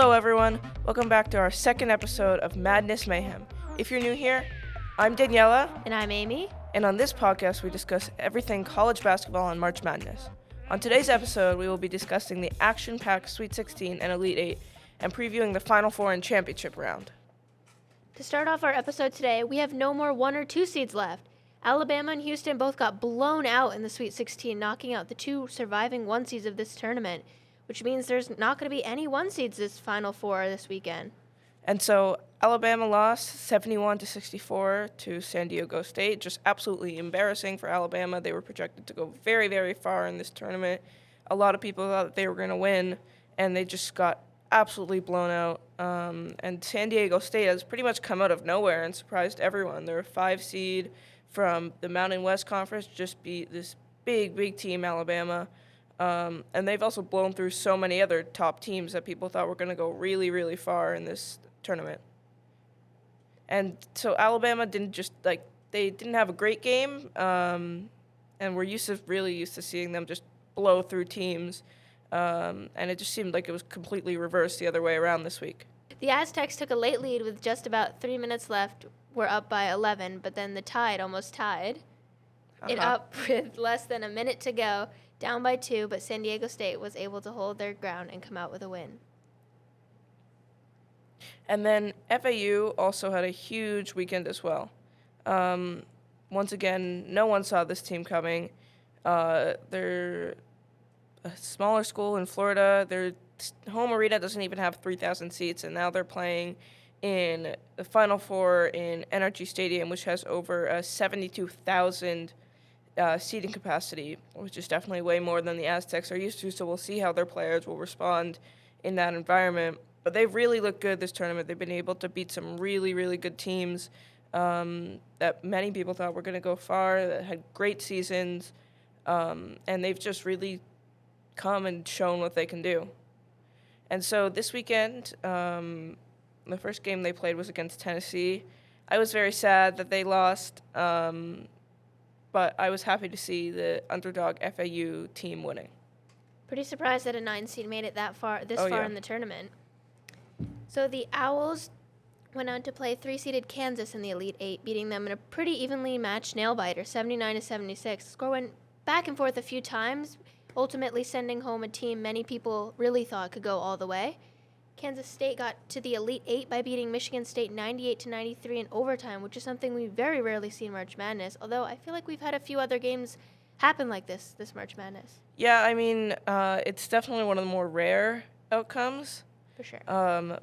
Hello everyone, welcome back to our second episode of Madness Mayhem. If you're new here, I'm Daniela. And I'm Amy. And on this podcast we discuss everything college basketball and March Madness. On today's episode we will be discussing the action-packed Sweet 16 and Elite 8 and previewing the Final Four and Championship round. To start off our episode today, we have no more 1 or 2 seeds left. Alabama and Houston both got blown out in the Sweet 16, knocking out the 2 surviving 1 seeds of this tournament, which means there's not going to be any 1 seeds this Final Four this weekend. And so Alabama lost 71-64 to San Diego State. Just absolutely embarrassing for Alabama. They were projected to go very, very far in this tournament. A lot of people thought that they were going to win, and they just got absolutely blown out. And San Diego State has pretty much come out of nowhere and surprised everyone. They're a 5 seed from the Mountain West Conference, just beat this big team, Alabama. And they've also blown through so many other top teams that people thought were going to go really, really far in this tournament. And so Alabama didn't have a great game, and we're used to seeing them just blow through teams. And it just seemed like it was completely reversed the other way around this week. The Aztecs took a late lead with just about 3 minutes left. We're up by 11, but then the Tide almost tied it up with less than a minute to go, down by 2, but San Diego State was able to hold their ground and come out with a win. And then FAU also had a huge weekend as well. Once again, no one saw this team coming. They're a smaller school in Florida. Their home arena doesn't even have 3,000 seats, and now they're playing in the Final Four in NRG Stadium, which has over 72,000 seating capacity, which is definitely way more than the Aztecs are used to, so we'll see how their players will respond in that environment. But they've really looked good this tournament. They've been able to beat some really, really good teams that many people thought were going to go far, that had great seasons, and they've just really come and shown what they can do. And so this weekend, the first game they played was against Tennessee. I was very sad that they lost, but I was happy to see the underdog FAU team winning. Pretty surprised that a 9 seed made it far in the tournament. So the Owls went on to play 3-seeded Kansas in the Elite 8, beating them in a pretty evenly matched nail-biter, 79-76. The score went back and forth a few times, ultimately sending home a team many people really thought could go all the way. Kansas State got to the Elite 8 by beating Michigan State 98-93 in overtime, which is something we very rarely see in March Madness, although I feel like we've had a few other games happen like this March Madness. Yeah, I mean, it's definitely one of the more rare outcomes. For sure.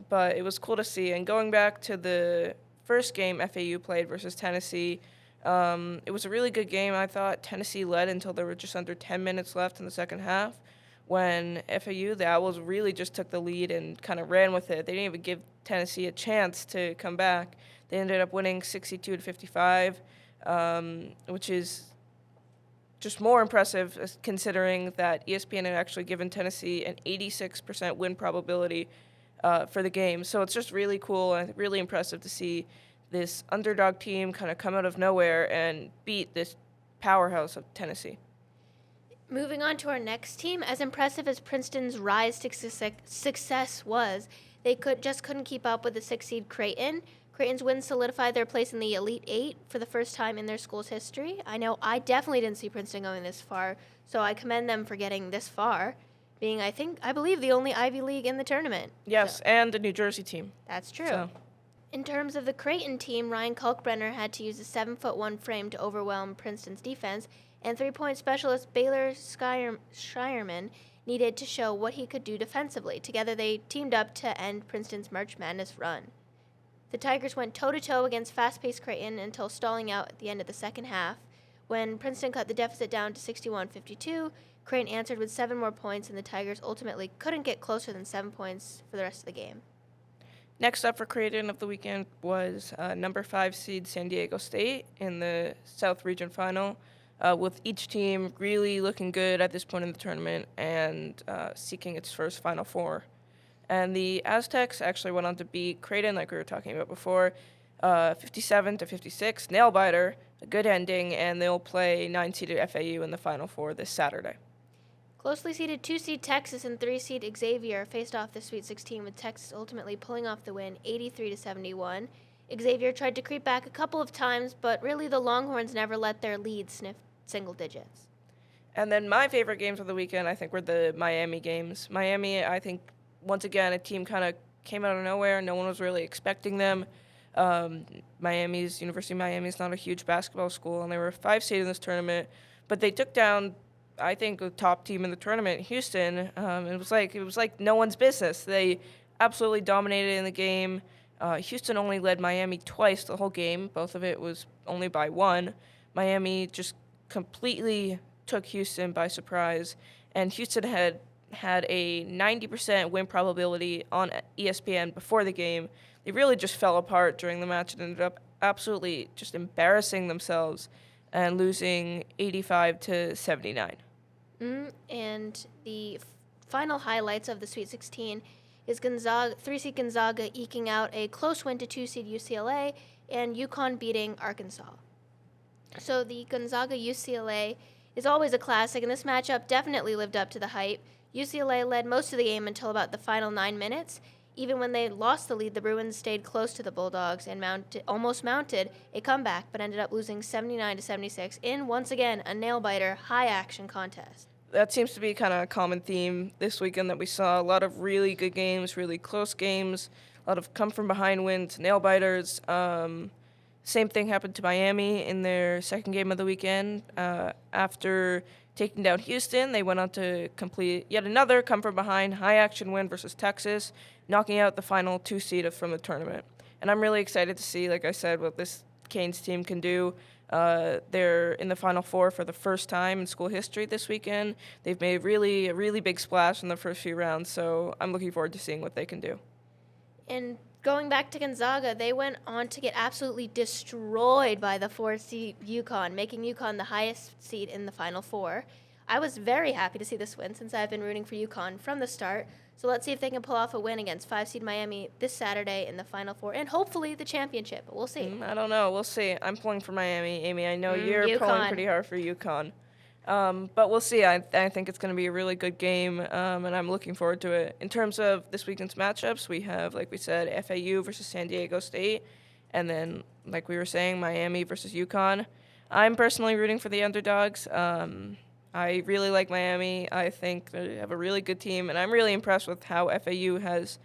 But it was cool to see. And going back to the first game FAU played versus Tennessee, it was a really good game. I thought Tennessee led until there were just under 10 minutes left in the second half, when FAU, the Owls, really just took the lead and kind of ran with it. They didn't even give Tennessee a chance to come back. They ended up winning 62-55, which is just more impressive considering that ESPN had actually given Tennessee an 86% win probability for the game. So it's just really cool and really impressive to see this underdog team kind of come out of nowhere and beat this powerhouse of Tennessee. Moving on to our next team, as impressive as Princeton's rise to success was, they couldn't keep up with the 6-seed Creighton. Creighton's wins solidified their place in the Elite 8 for the first time in their school's history. I know I definitely didn't see Princeton going this far, so I commend them for getting this far, being, I believe, the only Ivy League in the tournament. Yes, and the New Jersey team. That's true. So. In terms of the Creighton team, Ryan Kalkbrenner had to use a 7'1" frame to overwhelm Princeton's defense, and 3-point specialist Baylor Shireman needed to show what he could do defensively. Together, they teamed up to end Princeton's March Madness run. The Tigers went toe-to-toe against fast-paced Creighton until stalling out at the end of the second half. When Princeton cut the deficit down to 61-52, Creighton answered with 7 more points, and the Tigers ultimately couldn't get closer than 7 points for the rest of the game. Next up for Creighton of the weekend was number 5 seed San Diego State in the South Region Final, with each team really looking good at this point in the tournament and seeking its first Final Four. And the Aztecs actually went on to beat Creighton, like we were talking about before, 57-56, nail-biter, a good ending, and they'll play 9-seeded FAU in the Final Four this Saturday. Closely seeded 2-seed Texas and 3-seed Xavier faced off the Sweet 16, with Texas ultimately pulling off the win 83-71. Xavier tried to creep back a couple of times, but really the Longhorns never let their lead sniff single digits. And then my favorite games of the weekend, I think, were the Miami games. Miami, I think, once again, a team kind of came out of nowhere. No one was really expecting them. University of Miami is not a huge basketball school, and they were a 5 seed in this tournament. But they took down, I think, the top team in the tournament, Houston. It was like no one's business. They absolutely dominated in the game. Houston only led Miami twice the whole game. Both of it was only by 1. Miami just completely took Houston by surprise, and Houston had a 90% win probability on ESPN before the game. They really just fell apart during the match and ended up absolutely just embarrassing themselves and losing 85-79. And the final highlights of the Sweet 16 is 3-seed Gonzaga eking out a close win to 2-seed UCLA and UConn beating Arkansas. So the Gonzaga-UCLA is always a classic, and this matchup definitely lived up to the hype. UCLA led most of the game until about the final 9 minutes. Even when they lost the lead, the Bruins stayed close to the Bulldogs and almost mounted a comeback, but ended up losing 79-76 in, once again, a nail-biter, high-action contest. That seems to be kind of a common theme this weekend that we saw. A lot of really good games, really close games, a lot of come-from-behind wins, nail-biters. Same thing happened to Miami in their second game of the weekend. After taking down Houston, they went on to complete yet another come-from-behind high-action win versus Texas, knocking out the final 2 seed from the tournament. And I'm really excited to see, like I said, what this Canes team can do. They're in the Final Four for the first time in school history this weekend. They've made a really big splash in the first few rounds, so I'm looking forward to seeing what they can do. And going back to Gonzaga, they went on to get absolutely destroyed by the 4-seed UConn, making UConn the highest seed in the Final Four. I was very happy to see this win since I've been rooting for UConn from the start. So let's see if they can pull off a win against 5-seed Miami this Saturday in the Final Four, and hopefully the championship. But we'll see. I don't know. We'll see. I'm pulling for Miami. Amy, I know you're UConn. pulling pretty hard for UConn. But we'll see. I think it's going to be a really good game, and I'm looking forward to it. In terms of this weekend's matchups, we have, like we said, FAU versus San Diego State, and then, like we were saying, Miami versus UConn. I'm personally rooting for the underdogs. I really like Miami. I think they have a really good team, and I'm really impressed with how FAU has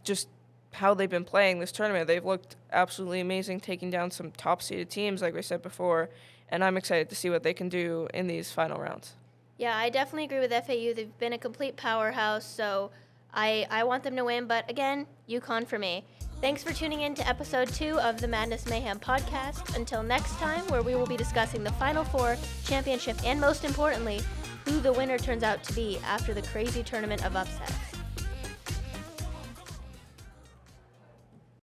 just how they've been playing this tournament. They've looked absolutely amazing, taking down some top-seeded teams, like we said before, and I'm excited to see what they can do in these final rounds. Yeah, I definitely agree with FAU. They've been a complete powerhouse, so I want them to win, but again, UConn for me. Thanks for tuning in to episode 2 of the Madness Mayhem podcast. Until next time, where we will be discussing the Final Four, championship, and most importantly, who the winner turns out to be after the crazy tournament of upsets.